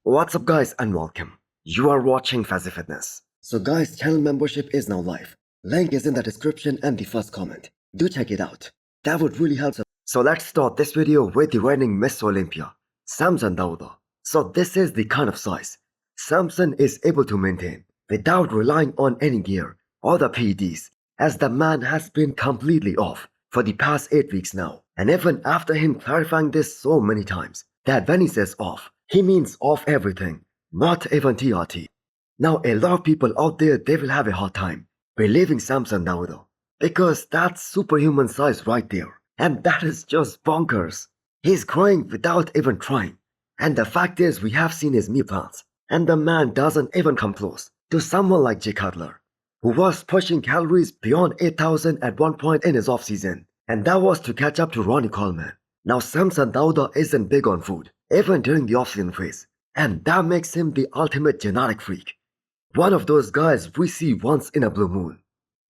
What's up guys and welcome. You are watching Fazi Fitness. So guys, channel membership is now live. Link is in the description and the first comment. Do check it out. That would really help. So let's start this video with the reigning Miss Olympia, Samson Dauda. So this is the kind of size Samson is able to maintain without relying on any gear or the PEDs, as the man has been completely off for the past 8 weeks now. And even after him clarifying this so many times, that when he says off, he means off everything, not even TRT. Now a lot of people out there, they will have a hard time believing Samson Dauda, because that's superhuman size right there. And that is just bonkers. He's growing without even trying. And the fact is, we have seen his meal plans, and the man doesn't even come close to someone like Jay Cutler, who was pushing calories beyond 8,000 at one point in his offseason, and that was to catch up to Ronnie Coleman. Now Samson Dauda isn't big on food, even during the offseason phase, and that makes him the ultimate genetic freak. One of those guys we see once in a blue moon.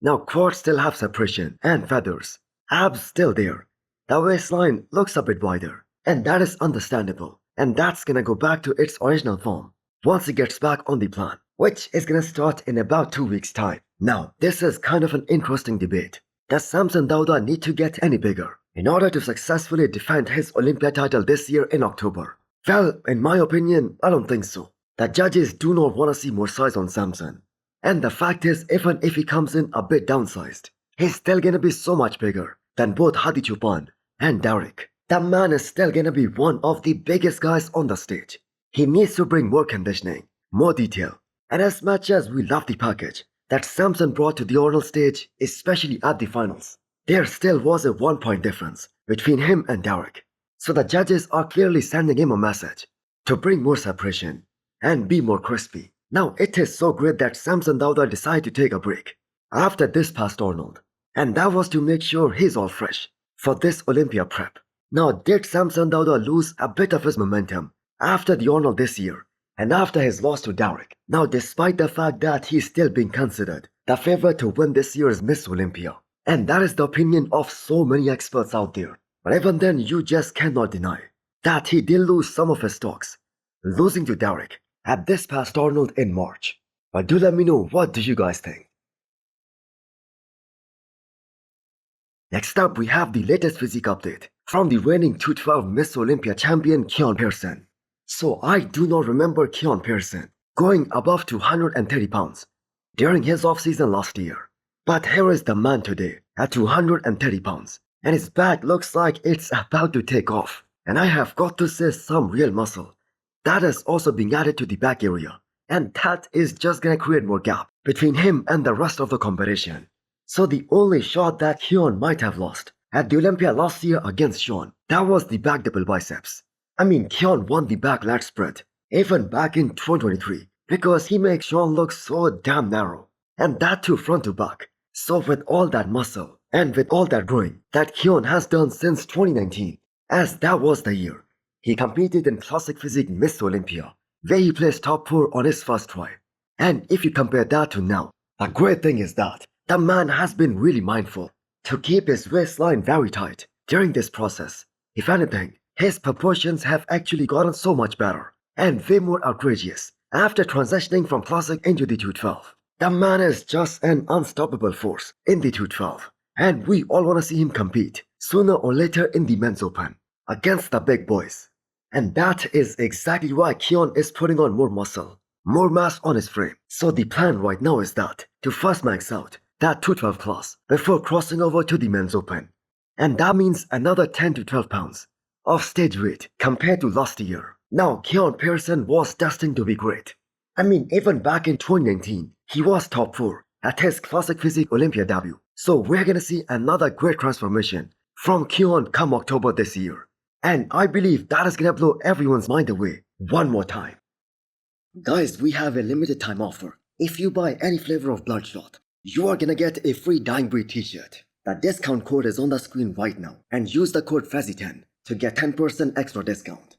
Now quads still have separation and feathers, abs still there. The waistline looks a bit wider, and that is understandable, and that's gonna go back to its original form once he gets back on the plan, which is gonna start in about 2 weeks time. Now this is kind of an interesting debate. Does Samson Dauda need to get any bigger in order to successfully defend his Olympia title this year in October? Well, in my opinion, I don't think so. The judges do not want to see more size on Samson. And the fact is, even if he comes in a bit downsized, he's still gonna be so much bigger than both Hadi Choopan and Derek. That man is still gonna be one of the biggest guys on the stage. He needs to bring more conditioning, more detail. And as much as we love the package that Samson brought to the Arnold stage, especially at the finals, there still was a 1-point difference between him and Derek. So the judges are clearly sending him a message to bring more separation and be more crispy. Now it is so great that Samson Dauda decided to take a break after this past Arnold, and that was to make sure he's all fresh for this Olympia prep. Now did Samson Dauda lose a bit of his momentum after the Arnold this year and after his loss to Derek? Now despite the fact that he's still being considered the favorite to win this year's Miss Olympia, and that is the opinion of so many experts out there, but even then you just cannot deny that he did lose some of his stocks, losing to Derek at this past Arnold in March. But do let me know, what do you guys think? Next up, we have the latest physique update from the reigning 212 Miss Olympia champion Kon Pearson. So I do not remember Kon Pearson going above 230 pounds during his offseason last year. But here is the man today at 230 pounds, and his back looks like it's about to take off. And I have got to say, some real muscle that is also being added to the back area, and that is just gonna create more gap between him and the rest of the competition. So the only shot that Keone might have lost at the Olympia last year against Sean, that was the back double biceps. I mean, Keone won the back lat spread even back in 2023 because he makes Sean look so damn narrow, and that too front to back. So with all that muscle and with all that growing that Keone has done since 2019, as that was the year he competed in Classic Physique Miss Olympia, where he placed top 4 on his first try. And if you compare that to now, the great thing is that the man has been really mindful to keep his waistline very tight during this process. If anything, his proportions have actually gotten so much better and way more outrageous after transitioning from Classic into the 212. The man is just an unstoppable force in the 212, and we all want to see him compete sooner or later in the Men's Open against the big boys. And that is exactly why Keone is putting on more muscle, more mass on his frame. So the plan right now is that to first max out that 212 class before crossing over to the Men's Open. And that means another 10 to 12 pounds of stage weight compared to last year. Now Kon Pearson was destined to be great. I mean, even back in 2019, he was top 4 at his Classic Physique Olympia debut. So we're gonna see another great transformation from Keone come October this year. And I believe that is gonna blow everyone's mind away one more time. Guys, we have a limited time offer. If you buy any flavor of Bloodshot, you are gonna get a free Dying Breed t-shirt. The discount code is on the screen right now, and use the code FAZI10 to get 10% extra discount.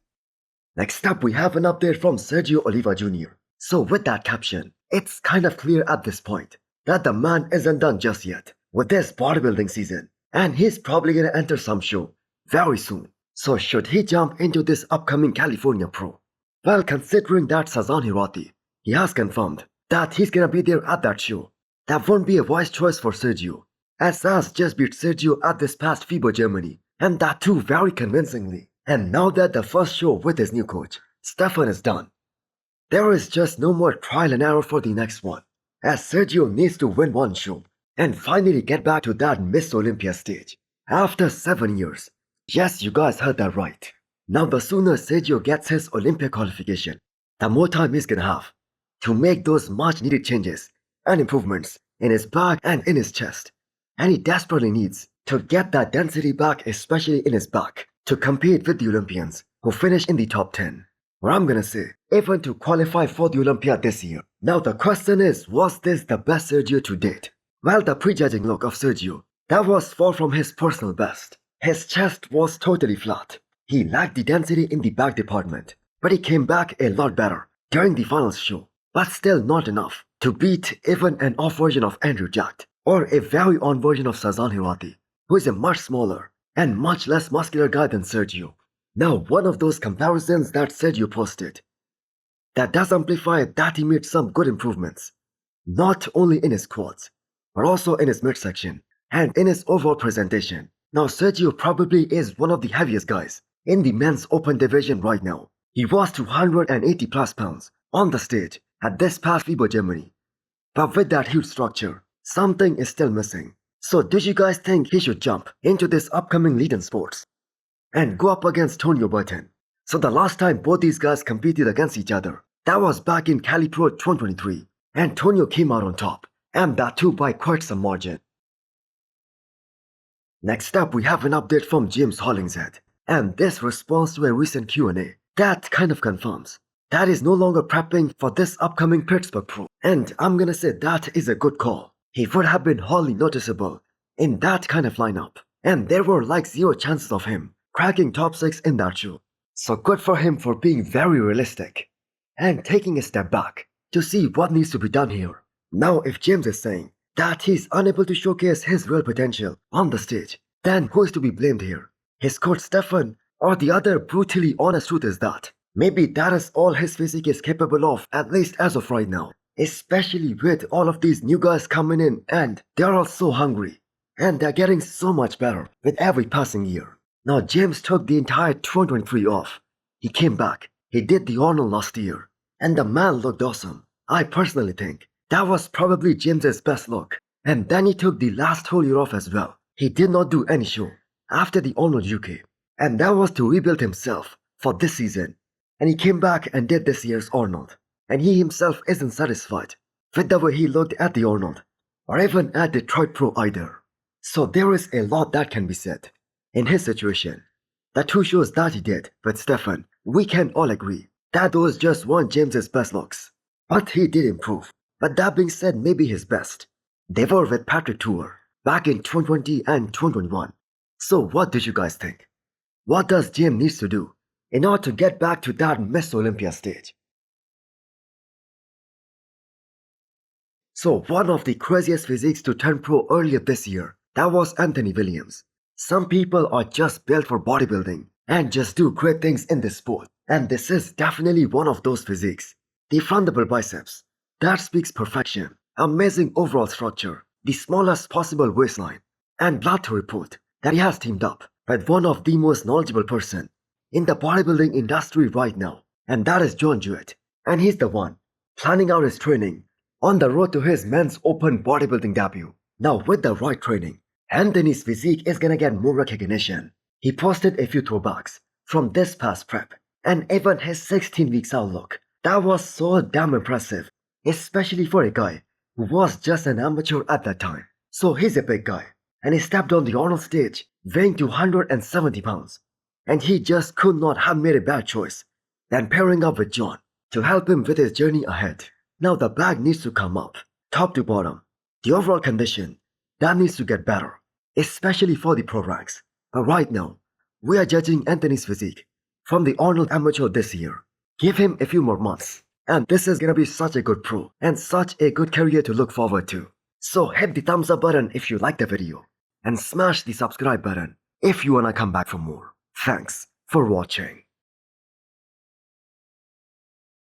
Next up, we have an update from Sergio Oliva Jr. So with that caption, it's kind of clear at this point that the man isn't done just yet with this bodybuilding season, and he's probably gonna enter some show very soon. So should he jump into this upcoming California Pro? Well, considering that Sazan Hirati, he has confirmed that he's gonna be there at that show. That won't be a wise choice for Sergio, as Saz just beat Sergio at this past FIBA Germany, and that too very convincingly. And now that the first show with his new coach, Stefan, is done, there is just no more trial and error for the next one, as Sergio needs to win one show and finally get back to that Miss Olympia stage after 7 years. Yes, you guys heard that right. Now the sooner Sergio gets his Olympia qualification, the more time he's gonna have to make those much needed changes and improvements in his back and in his chest. And he desperately needs to get that density back, especially in his back, to compete with the Olympians who finish in the top 10. Or I'm gonna say, even to qualify for the Olympia this year. Now the question is, was this the best Sergio to date? Well, the prejudging look of Sergio, that was far from his personal best. His chest was totally flat. He lacked the density in the back department, but he came back a lot better during the finals show. But still not enough to beat even an off version of Andrew Jack or a very on version of Sazan Hirati, who is a much smaller and much less muscular guy than Sergio. Now, one of those comparisons that Sergio posted, that does amplify that he made some good improvements, not only in his quads, but also in his midsection and in his overall presentation. Now, Sergio probably is one of the heaviest guys in the men's open division right now. He was 280 plus pounds on the stage at this past FIBA Germany. But with that huge structure, something is still missing. So do you guys think he should jump into this upcoming lead in sports and go up against Tonio Burton? So the last time both these guys competed against each other, that was back in Cali Pro 2023, and Tonio came out on top, and that too by quite some margin. Next up, we have an update from James Hollings head, and this responds to a recent Q&A that kind of confirms that is no longer prepping for this upcoming Pittsburgh Pro, and I'm gonna say that is a good call. He would have been wholly noticeable in that kind of lineup, and there were like zero chances of him cracking top 6 in that show. So good for him for being very realistic and taking a step back to see what needs to be done here. Now, if James is saying that he's unable to showcase his real potential on the stage, then who is to be blamed here? His coach Stefan, or the other brutally honest truth is that maybe that is all his physique is capable of, at least as of right now. Especially with all of these new guys coming in, and they're all so hungry, and they're getting so much better with every passing year. Now James took the entire 2023 off. He came back, he did the Arnold last year, and the man looked awesome. I personally think that was probably James's best look. And then he took the last whole year off as well. He did not do any show after the Arnold UK, and that was to rebuild himself for this season. And he came back and did this year's Arnold. And he himself isn't satisfied with the way he looked at the Arnold, or even at Detroit Pro either. So there is a lot that can be said. In his situation, the 2 shows that he did with Stefan, we can all agree that those just weren't James's best looks. But he did improve. But that being said, maybe his best, they were with Patrick Tour back in 2020 and 2021. So what do you guys think? What does James need to do in order to get back to that Miss Olympia stage? So one of the craziest physiques to turn pro earlier this year, that was Anthony Williams. Some people are just built for bodybuilding and just do great things in this sport. And this is definitely one of those physiques. The front double biceps, that speaks perfection, amazing overall structure, the smallest possible waistline, and glad to report that he has teamed up with one of the most knowledgeable person in the bodybuilding industry right now. And that is John Jewett. And he's the one planning out his training on the road to his men's open bodybuilding debut. Now with the right training, Anthony's physique is gonna get more recognition. He posted a few throwbacks from this past prep, and even his 16 weeks out look, that was so damn impressive, especially for a guy who was just an amateur at that time. So he's a big guy, and he stepped on the Arnold stage weighing 270 pounds, and he just could not have made a bad choice than pairing up with John to help him with his journey ahead. Now the back needs to come up, top to bottom. The overall condition, that needs to get better, especially for the pro ranks. But right now, we are judging Anthony's physique from the Arnold Amateur this year. Give him a few more months, and this is gonna be such a good pro and such a good career to look forward to. So hit the thumbs up button if you liked the video, and smash the subscribe button if you wanna come back for more. Thanks for watching.